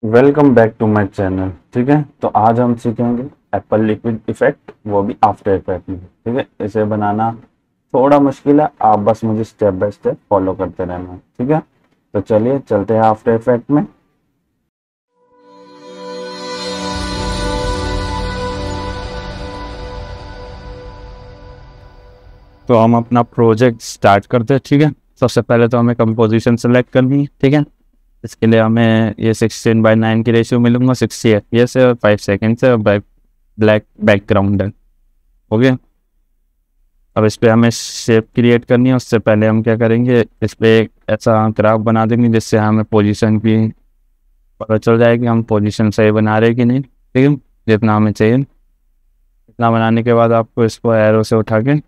Welcome back to my channel. ठीक है, तो आज हम सीखेंगे एप्पल लिक्विड इफेक्ट, वो भी आफ्टर इफेक्ट में। ठीक है, इसे बनाना थोड़ा मुश्किल है, आप बस मुझे स्टेप बाय स्टेप फॉलो करते रहना। ठीक है, तो चलिए चलते हैं आफ्टर इफेक्ट में। तो हम अपना प्रोजेक्ट स्टार्ट करते हैं। ठीक है, सबसे पहले तो हमें कंपोजिशन सेलेक्ट करनी है। ठीक है, इसके लिए हमें ये 16:9 की रेशियो मिलूंगा, 60 FPS है और 5 सेकेंड से, और ब्लैक बैकग्राउंड है। हो गया। अब इस पे हमें शेप क्रिएट करनी है। उससे पहले हम क्या करेंगे, इस पे एक ऐसा ग्राफ बना देंगे जिससे हमें पोजीशन की पता चल जाए कि हम पोजीशन सही बना रहे हैं कि नहीं। ठीक है, जितना हमें चाहिए इतना बनाने के बाद आपको इसको एरो से उठा के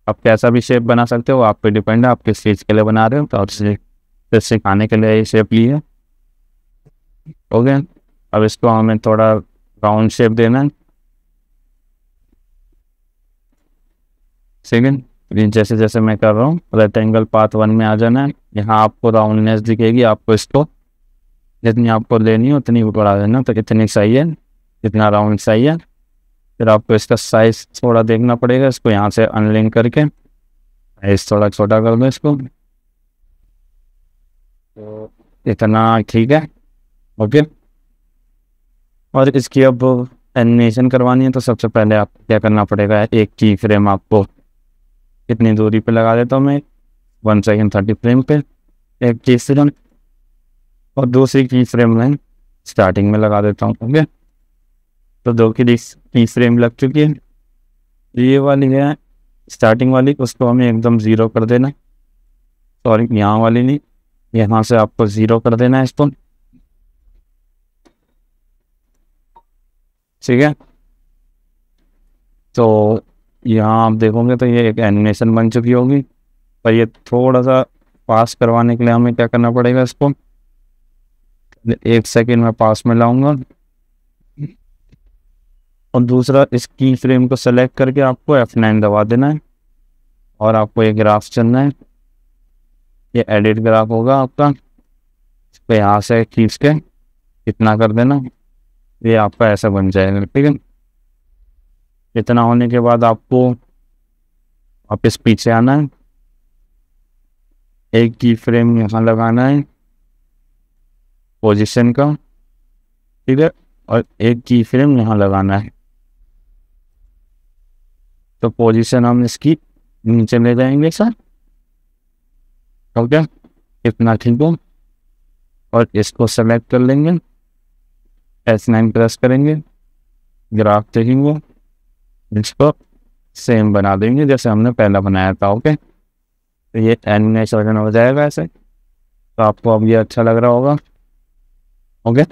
आप कैसा भी शेप बना सकते हो, आप पे डिपेंड है आप किस चीज़ के लिए बना रहे हो। तो आपसे सिखाने के लिए ये शेप ली है। हो गया। अब इसको हमें थोड़ा राउंड शेप देना है। ठीक है, जैसे जैसे मैं कर रहा हूँ रेक्टेंगल पाथ 1 में आ जाना है। यहाँ आपको राउंडनेस दिखेगी, आपको इसको जितनी आपको लेनी है उतनी बढ़ा देना। तो इतनी सही है, इतना राउंड सही है। फिर आपको इसका साइज थोड़ा देखना पड़ेगा, इसको यहाँ से अनलिंक करके साइज थोड़ा छोटा कर दो इसको। तो इतना ठीक है। ओके, और इसकी अब एनिमेशन करवानी है तो सबसे पहले आप क्या करना पड़ेगा, एक की फ्रेम आपको कितनी दूरी पे लगा देता हूँ मैं, 1 सेकेंड 30 फ्रेम पे एक की फ्रेम, और दूसरी की फ्रेम मैं स्टार्टिंग में लगा देता हूँ। ओके, तो दो की फ्रेम लग चुकी है। ये वाली है स्टार्टिंग वाली, उसको हमें एकदम ज़ीरो कर देना। सॉरी, यहाँ वाली नहीं, यहाँ से आपको ज़ीरो कर देना है इसको। ठीक है, तो यहाँ आप देखोगे तो ये एक एनिमेशन बन चुकी होगी। पर ये थोड़ा सा पास करवाने के लिए हमें क्या करना पड़ेगा, इसको 1 सेकेंड में पास में लाऊंगा। और दूसरा, इस की फ्रेम को सेलेक्ट करके आपको F9 दबा देना है और आपको ये ग्राफ चलना है। ये एडिट ग्राफ होगा आपका, इस पे यहाँ से खींच के इतना कर देना, ये आपका ऐसा बन जाएगा। ठीक है, इतना होने के बाद आपको वापस पीछे आना है, एक की फ्रेम यहाँ लगाना है पोजीशन का। ठीक है, और एक की फ्रेम यहाँ लगाना है। तो पोजीशन हम इसकी नीचे ले जाएंगे सर। ओके, इतना ठीक हो, और इसको सेलेक्ट कर लेंगे, S9 प्रेस करेंगे, ग्राफ देखेंगे, इसको सेम बना देंगे जैसे हमने पहला बनाया था। ओके, तो ये एनिमेशन हो जाएगा ऐसे। तो आपको अब ये अच्छा लग रहा होगा। ओके,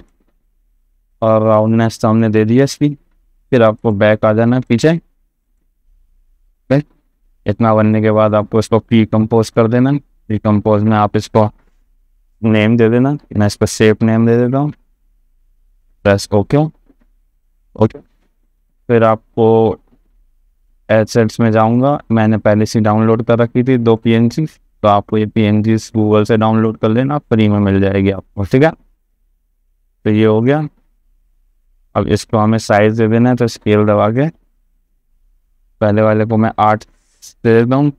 और राउंडनेस तो हमने दे दिया इसकी। फिर आपको बैक आ जाना है पीछे। इतना बनने के बाद आपको इसको प्री कंपोज कर देना। प्री कंपोज में आप इसको नेम दे देना, मैं इसको शेप नेम दे देता हूँ, प्रेस ओके। ओके, फिर आपको एसेट्स में जाऊंगा, मैंने पहले से डाउनलोड कर रखी थी 2 PNG, तो आपको ये PNG गूगल से डाउनलोड कर लेना, फ्री में मिल जाएगी आपको। ठीक है, तो ये हो गया। अब इसको हमें साइज दे देना है, तो स्केल दबा के पहले वाले को मैं 8 दे देता हूँ,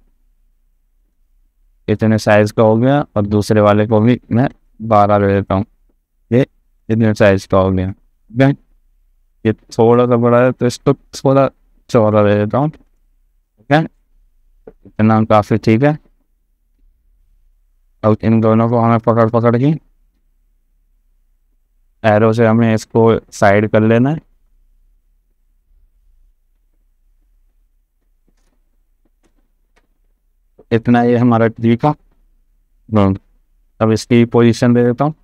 इतने साइज का हो गया। और दूसरे वाले को भी मैं 12 दे देता हूँ, ये इतने साइज का हो गया। ठीक है, ये थोड़ा सा बड़ा है तो इसको थोड़ा चौड़ा दे देता हूँ। ठीक है, इतना काफ़ी ठीक है। अब इन दोनों को हमें पकड़ पकड़ के एरो से हमें इसको साइड कर लेना है। इतना ये हमारा ठीक है। अब इसकी पोजीशन दे देता हूँ।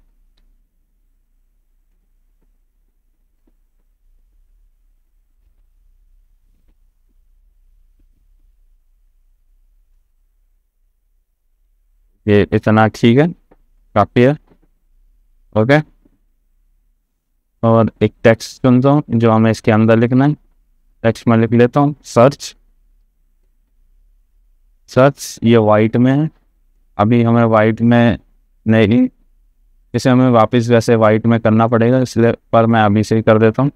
ये इतना ठीक है, काफ़ी है। ओके, और एक टेक्स्ट चुनता हूँ जो हमें इसके अंदर लिखना है। टेक्स्ट में लिख लेता हूँ सर्च। सर्च ये वाइट में है, अभी हमें वाइट में नहीं, इसे हमें वापस वैसे वाइट में करना पड़ेगा, इसलिए पर मैं अभी से ही कर देता हूँ।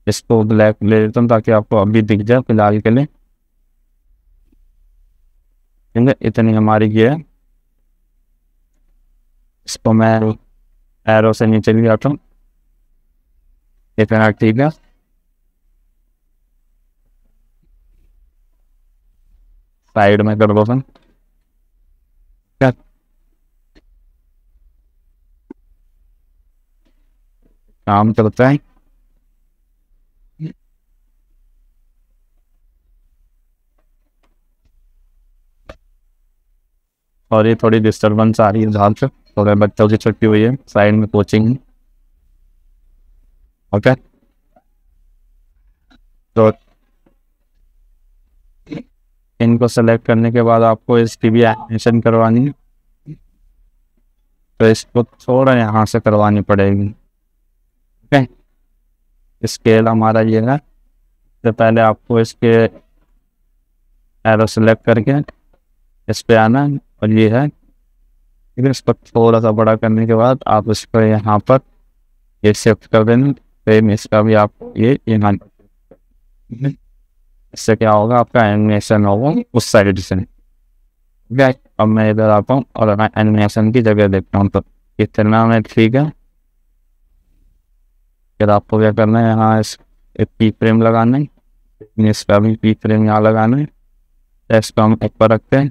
इसको ब्लैक ले लेता हूँ ताकि आपको अभी दिख जाए फिलहाल के लिए। ठीक है, इतनी हमारी ये है। इसको मैं एरो से नीचे ले आता हूँ, इतना ठीक है। साइड में कर दो फिर। क्या काम करता है, और ये थोड़ी डिस्टर्बेंस आ रही है जहाँ से थोड़े बच्चों की छुट्टी हुई है, साइड में कोचिंग। ओके, तो इनको सेलेक्ट करने के बाद आपको इसकी भी एनिमेशन करवानी है, तो इसको थोड़ा यहाँ से करवानी पड़ेगी। ओके, स्केल हमारा ये है। तो पहले आपको इसके एरो सेलेक्ट करके इस पे आना है, और ये है। ठीक है, इसको थोड़ा सा बड़ा करने के बाद आप इसको यहाँ पर ये शिफ्ट कर देना। सेम इसका भी आप ये यहाँ, इससे क्या होगा, आपका एनिमेशन होगा उस साइड से। अब मैं इधर आता हूँ और मैं एनिमेशन की जगह देखता हूँ, तो इतना में ठीक है। फिर आपको क्या करना है, यहाँ इस पी फ्रेम लगाना है, इसका भी पी फ्रेम यहाँ लगाना है। इसको हम ऊपर रखते हैं,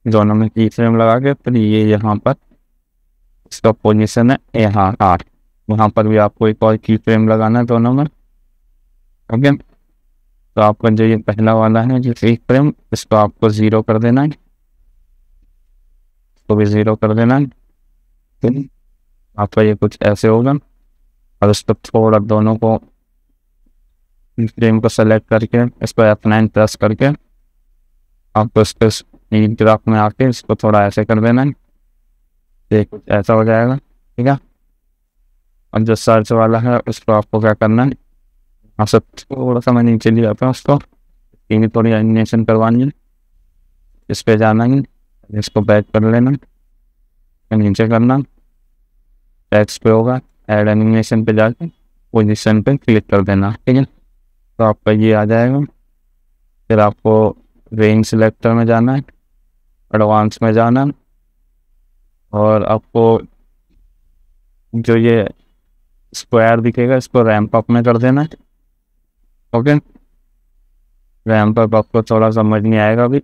दोनों में की फ्रेम लगा के, फिर ये यहाँ पर इसका पोजीशन है यहाँ 8, वहाँ पर भी आपको एक और की फ्रेम लगाना है दोनों में। ओके, तो आपका जो ये पहला वाला है जो की फ्रेम, इसको आपको 0 कर देना है, इसको भी 0 कर देना है। आपका ये कुछ ऐसे होगा, और उसको थोड़ा दोनों को फ्रेम को सेलेक्ट करके इस पर F9 प्रेस करके आपको इसके ग्राफ में आके इसको थोड़ा ऐसे कर देना है, ये कुछ ऐसा हो जाएगा। ठीक है, अब जो सर्च वाला है उसको आपको क्या करना है, यहाँ से थोड़ा सा मैं नीचे ले आता हूँ, उसको इन्हें थोड़ी एनिमेशन करवानी है। इस पे जाना है, इसको बैक कर लेना, नीचे करना, टेक्स्ट पे होगा, ऐड एनिमेशन पे जाके पोजीशन पे क्लिक कर देना। ठीक है, तो आपका ये आ जाएगा। फिर आपको रेंज सिलेक्टर में जाना है, एडवांस में जाना, और आपको जो ये स्क्वायर दिखेगा इसको रैंप अप में कर देना है। ओके, रैंप अप आपको थोड़ा समझ नहीं आएगा अभी,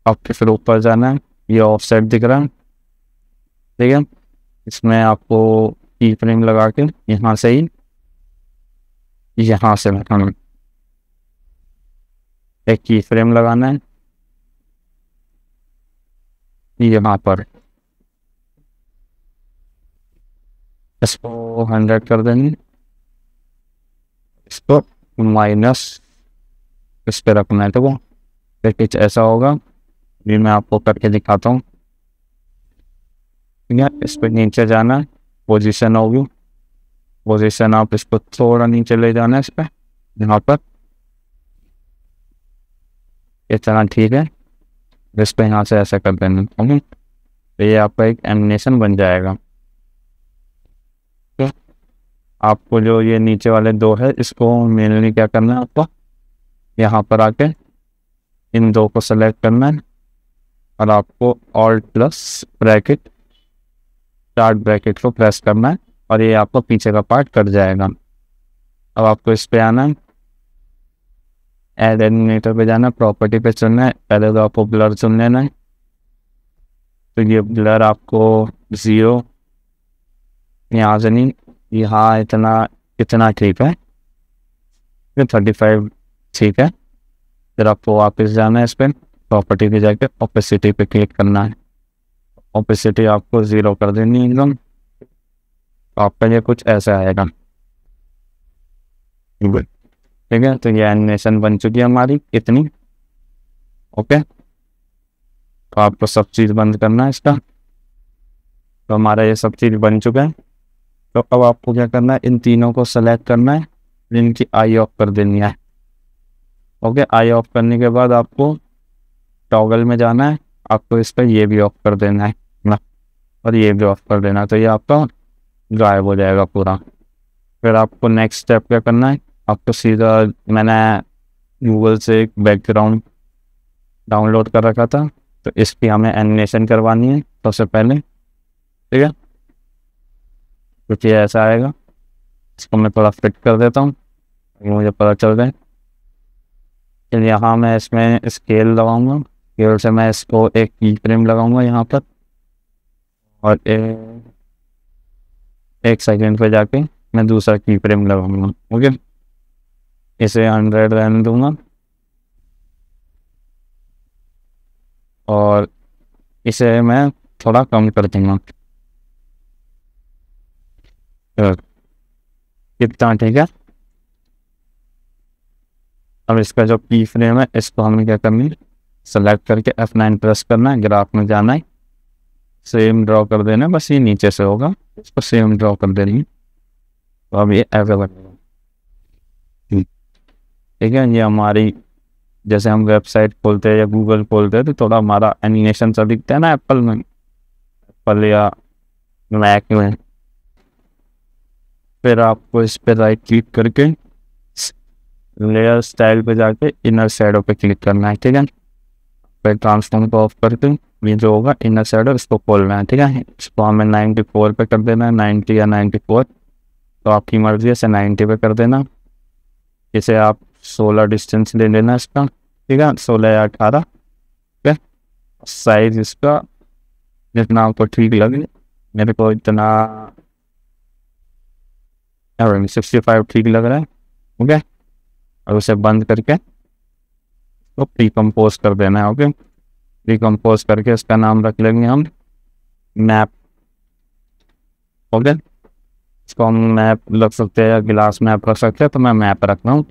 आपके फिर ऊपर जाना है, ये ऑफसेट दिख रहा है। ठीक है, इसमें आपको की फ्रेम लगा के यहाँ से ही यहाँ से हमें एक की फ्रेम लगाना है यहाँ पर, इसको 100 कर देंगे, इसको माइनस इस पे रखना है। तो वो कुछ ऐसा होगा, ये मैं आपको करके दिखाता हूँ। ठीक है, इस पर नीचे जाना है, पोजीशन होगी, पोजीशन आप इसको थोड़ा नीचे ले जाना है, इस पर यहाँ पर इतना ठीक है। इस पर यहाँ से ऐसा कर देना, तो ये आपका एक एनिमेशन बन जाएगा। तो आपको जो ये नीचे वाले दो है इसको मेनली क्या करना है, आपको यहाँ पर आके इन दो को सेलेक्ट करना है, और आपको alt plus bracket start bracket को प्रेस करना है, और ये आपको पीछे का पार्ट कट जाएगा। अब आपको इस पे आना है, ऐड एनिमेटर पे जाना, प्रॉपर्टी पे चुनना है, पहले तो आपको ब्लर चुन लेना है। तो ये ब्लर आपको 0 यहाँ से नहीं, यहाँ इतना ठीक है, 35 ठीक है। फिर आपको वापस जाना है, इस पर प्रॉपर्टी पे जाके ओपेसिटी पे क्लिक करना है, ओपेसिटी आपको 0 कर देनी है एकदम। तो आपका ये कुछ ऐसा आएगा। ठीक है, तो ये एनिमेशन बन चुकी है हमारी इतनी। ओके, तो आपको सब चीज़ बंद करना है इसका। तो हमारा ये सब चीज़ बन चुका है। तो अब आपको क्या करना है, इन तीनों को सेलेक्ट करना है, इनकी आई ऑफ कर देनी है। ओके, आई ऑफ करने के बाद आपको टॉगल में जाना है, आपको इस पर ये भी ऑफ कर देना है ना। और ये भी ऑफ कर देना, तो ये आपका गायब हो जाएगा पूरा। फिर आपको नेक्स्ट स्टेप क्या करना है, आपको सीधा, मैंने गूगल से एक बैकग्राउंड डाउनलोड कर रखा था, तो इसकी हमें एनिमेशन करवानी है सबसे पहले, ठीक है। कुछ ये ऐसा आएगा, इसको मैं थोड़ा फिट कर देता हूँ, मुझे पता चल जाए। फिर यहाँ मैं इसमें स्केल लगाऊंगा, स्केल से मैं इसको एक की फ्रेम लगाऊंगा यहाँ पर, और एक सेकेंड पे जाके मैं दूसरा की फ्रेम लगाऊंगा। ओके, इसे 100 रहने दूंगा, और इसे मैं थोड़ा कम कर दूंगा, कितना, ठीक है। अब इसका जो की फ्रेम है इसको हमें क्या करना है, सेलेक्ट करके F9 प्रेस करना है, ग्राफ में जाना है, सेम ड्रॉ कर देना है, बस ये नीचे से होगा, इसको सेम ड्रॉ कर देनी है। तो अब ये ऐसे बनेगा, ठीक है। ये हमारी, जैसे हम वेबसाइट खोलते हैं या गूगल खोलते हैं तो थोड़ा हमारा एनिमेशन सा दिखता है ना एप्पल में, एप्पल या मैक में। फिर आपको इस पर राइट क्लिक करके लेयर स्टाइल पे जाके इनर शैडो पे क्लिक करना है, ठीक है। फिर ट्रांसफॉर्म को ऑफ करके ये जो होगा इनर शैडो, इसको खोलना है, ठीक है। इसको हमें 94 पे कर देना है, 90 या 94, तो आपकी मर्जी है, इसे 90 पे कर देना। इसे आप 16 डिस्टेंस ले लेना इसका, ठीक है, 16 या 18, ठीक है। साइज इसका जितना आपको ठीक लगे, मेरे को इतना 65 ठीक लग रहा है, ओके। और उसे बंद करके तो प्रीकम्पोज कर देना है, ओके। प्रीकम्पोज करके इसका नाम रख लेंगे हम मैप, ओके। इसको हम मैप रख सकते हैं या गिलास मैप रख सकते हैं, तो मैं मैप रख रहा हूँ,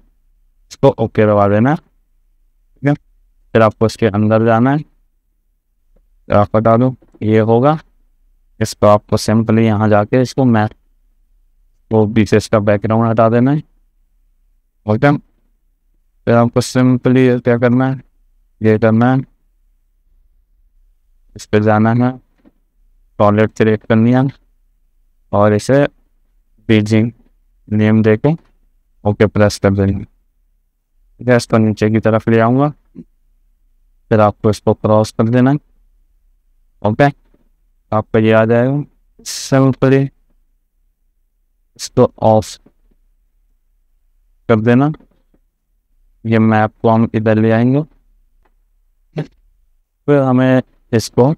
इसको ओके दबा देना, ठीक है। फिर आपको इसके अंदर जाना है, आप बता दो ये होगा, इसको आपको सिंपली यहाँ जाके इसको मैप वो पीछे इसका बैकग्राउंड हटा देना है, ओके। फिर आपको सिंपली क्या करना है, ये करना है, इस पर जाना है, टॉयलेट सेलेक्ट करनी है, और इसे बीजिंग नेम देके ओके प्रेस कर देंगे, ठीक है। इसको नीचे की तरफ ले आऊँगा, फिर आपको इसको क्रॉस कर देना है, ओके। आपको ये आ जाएगा, सिंपली इसको ऑफ कर देना। ये मैप को हम इधर ले आएंगे, फिर हमें इसको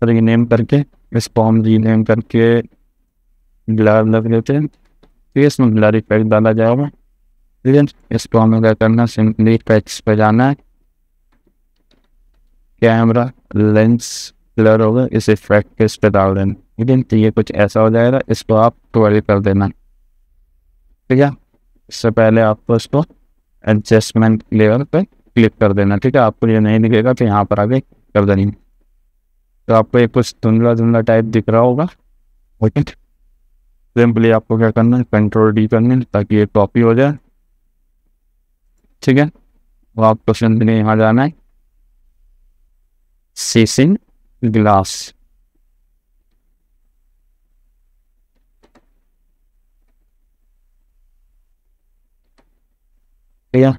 रीनेम करके, इसको हम रीनेम करके ब्लर लग लेते हैं, फिर इसमें ब्लर इफेक्ट डाला जाएगा, ठीक है। इसको हमें क्या करना है, सिंपली टेक्स्ट पे जाना है, कैमरा लेंस ब्लर होगा, इस इफेक्ट के इस पे डाल देना, ठीक है। तो ये कुछ ऐसा हो जाएगा, इसको आप 12 कर देना, ठीक है। इससे पहले आपको इसको एडजस्टमेंट लेयर पे क्लिक कर देना, ठीक है। आपको ये नहीं दिखेगा तो यहाँ पर आगे कर देनी, तो आपको एक कुछ धुंधला धुंधला टाइप दिख रहा होगा, ओके। सिंपली आपको क्या करना है, Ctrl+D करना है ताकि ये कॉपी हो जाए, ठीक है। वो आपको सिंपली यहाँ जाना है, सीसिंग ग्लास, ठीक है।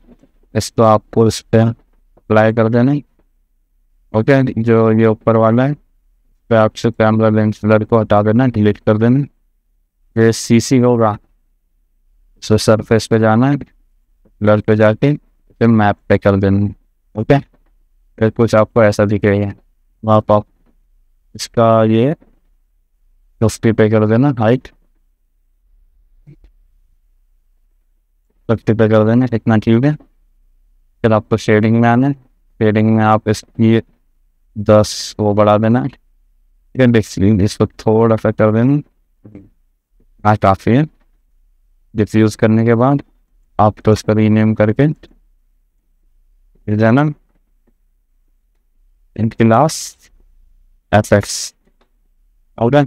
इसको आपको इस पर अप्लाई कर देना है, ओके। जो ये ऊपर वाला है पे आपसे कैमरा लेंस ब्लर को हटा देना, डिलीट कर देना। फिर सीसी होगा, सो सरफेस पे जाना है, ब्लर पे जाके फिर मैप पे कर देना, ओके। फिर कुछ आपको ऐसा दिखेगा, वहाँ पर इसका ये 50 पे कर देना, हाइट 50 पे कर देना, इतना ठीक है। फिर आपको शेडिंग में आना है, शेडिंग में आप इसकी 10 वो बढ़ा देना, ठीक है। बेसिकली इसको थोड़ा सा कर देना, हाँ काफ़ी है। डिफ्यूज़ करने के बाद आप तो इसका रीनेम करके फिर जाना इनके लास्ट एफेक्ट्स, और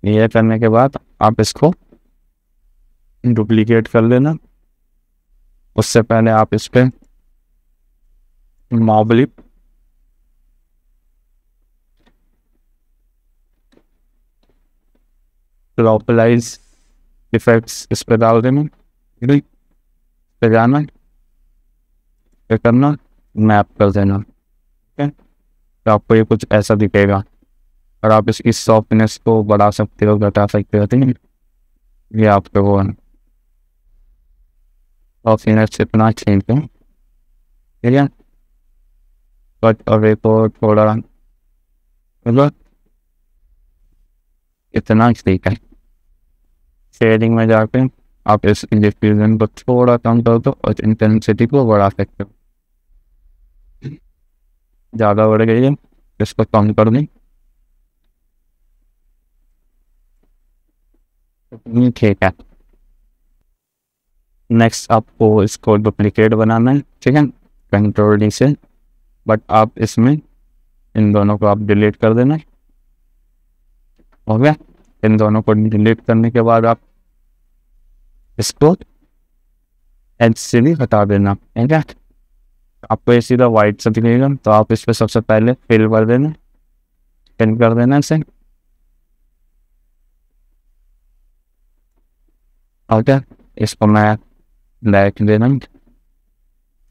ये करने के बाद आप इसको डुप्लीकेट कर लेना। उससे पहले आप इस पर मॉबलिप लॉकलाइज इफेक्ट्स इस पे डाल देना, ठीक है, पे जाना, पे करना, मैप कर देना, ठीक है। तो आपको ये कुछ ऐसा दिखेगा और आप इसकी सॉफ्टनेस को बढ़ा सकते हो, घटा सकते हो, ठीक है। ये आपको वो सॉफ्टनेस इतना ठीक है, ठीक है। बट और एक और थोड़ा मतलब इतना ठीक है। शेडिंग में जाके आप इस डिफ्यूजन को थोड़ा कम कर दो और इंटेंसिटी को बढ़ा सकते हो। ज़्यादा बढ़ गई है, इसको कम कर दें, ठीक है। नेक्स्ट आपको इसको डुप्लीकेट बनाना है, ठीक है, कंट्रोल डी से। बट आप इसमें इन दोनों को आप डिलीट कर देना, हो गया। इन दोनों को डिलीट करने के बाद आप इसको एज से भी हटा देना, ठीक है। आपको ये सीधा वाइट से दिखेगा, तो आप इस पर सबसे पहले फिल कर देना, फिल कर देना इसे, ओके। इसको मैं ब्लैक देना,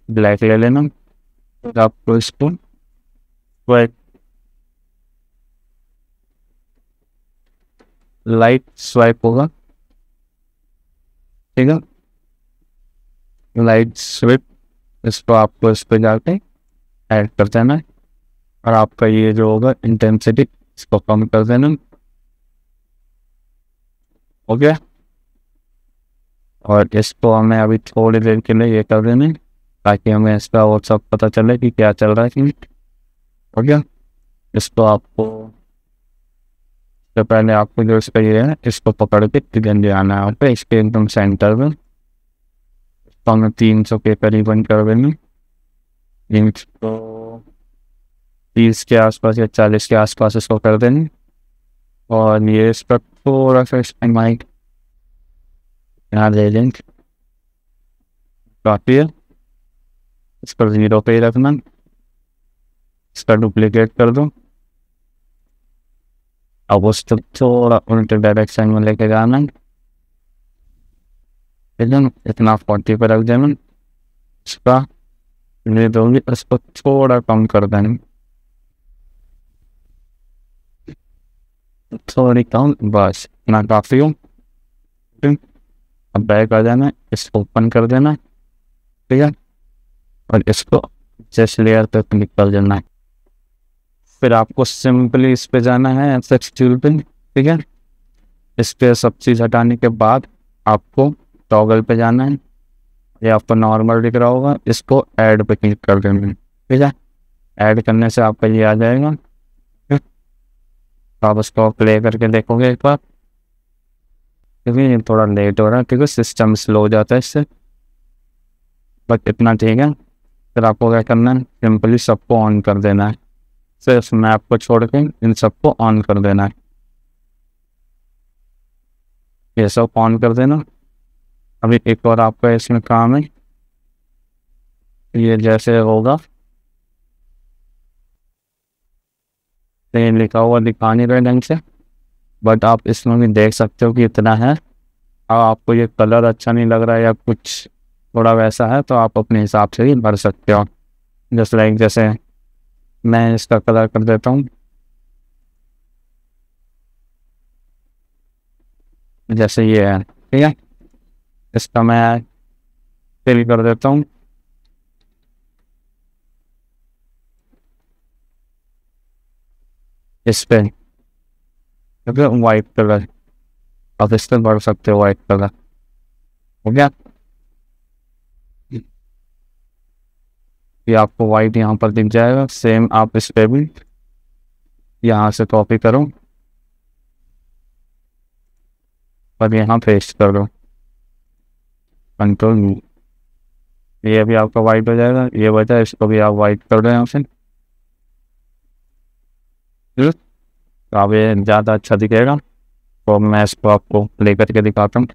ब्लैक ले लेना, तो आपको इसको लाइट स्वाइप होगा, ठीक है, लाइट स्वाइप, इसको आपको इस पर जाके ऐड कर देना है और आपका ये जो होगा इंटेंसिटी इसको कम कर देना, हो गया। और इसको हमें अभी थोड़ी देर के लिए ये कर देना है ताकि हमें इसका और सब पता चले कि क्या चल रहा है, हो गया। इसको आपको तो पहले आपको जो इस पर ये है इसको पकड़ के इधर ले आना है, और पे इसके एकदम सेंटर में तो हमें 300 के करीबन कर देना, 330 के आसपास या 40 के आसपास इसको कर देंगे। और ये इस पर थोड़ा सा माइक यहाँ ले लेंगे, काफ़ी है। इस पर 0 पे ही रखना, इसका डुप्लीकेट कर दो, अब उसको थोड़ा उल्टे डायरेक्शन में लेके जाना, इतना 40 पर रख देना, इसका ले दोगे, इसको थोड़ा कम कर देना, थोड़ी कम, बस इतना काफ़ी हो। अब बैक आ जाना, इसको ओपन कर देना, ठीक है, और इसको जस्ट लेयर पे क्लिक कर देना है। फिर आपको सिंपली इस पे जाना है एफएक्स टूल पे, ठीक है। इस पे सब चीज़ हटाने के बाद आपको टॉगल पे जाना है, ये आपको नॉर्मल दिख रहा होगा, इसको ऐड पे क्लिक कर देना है, ठीक है। ऐड करने से आपका ये आ जाएगा, आप उसको प्ले करके देखोगे एक बार, क्योंकि ये थोड़ा लेट हो रहा है क्योंकि सिस्टम स्लो हो जाता है इससे, बट इतना ठीक है। फिर आपको क्या करना है, सिंपली सबको ऑन कर देना है, सिर्फ मैप को छोड़ के इन सबको ऑन कर देना है, ये सब ऑन कर देना। अभी एक और आपका इसमें काम है, ये जैसे होगा तो ये लिखा हुआ दिखा नहीं रहे ढंग से, बट आप इसमें भी देख सकते हो कि इतना है। अब आपको ये कलर अच्छा नहीं लग रहा है या कुछ थोड़ा वैसा है तो आप अपने हिसाब से ही भर सकते हो, जस्ट लाइक जैसे मैं इसका कलर कर देता हूँ, जैसे ये है, ठीक है। इसका मैं फिल कर देता हूँ, इस पे क्योंकि वाइट कलर आप इस पर भर सकते हो, वाइट कलर, हो गया। ये आपको वाइट यहाँ पर दिख जाएगा, सेम आप इस पे भी यहाँ से कॉपी करो और यहाँ पेस्ट कर दो, कंट्रोल, ये भी आपका वाइट हो जाएगा। ये वजह है, इसको भी आप वाइट कर दो यहाँ से, तो अब ये ज़्यादा अच्छा दिखेगा। तो मैं इसको आपको प्ले करके दिखाता हूँ।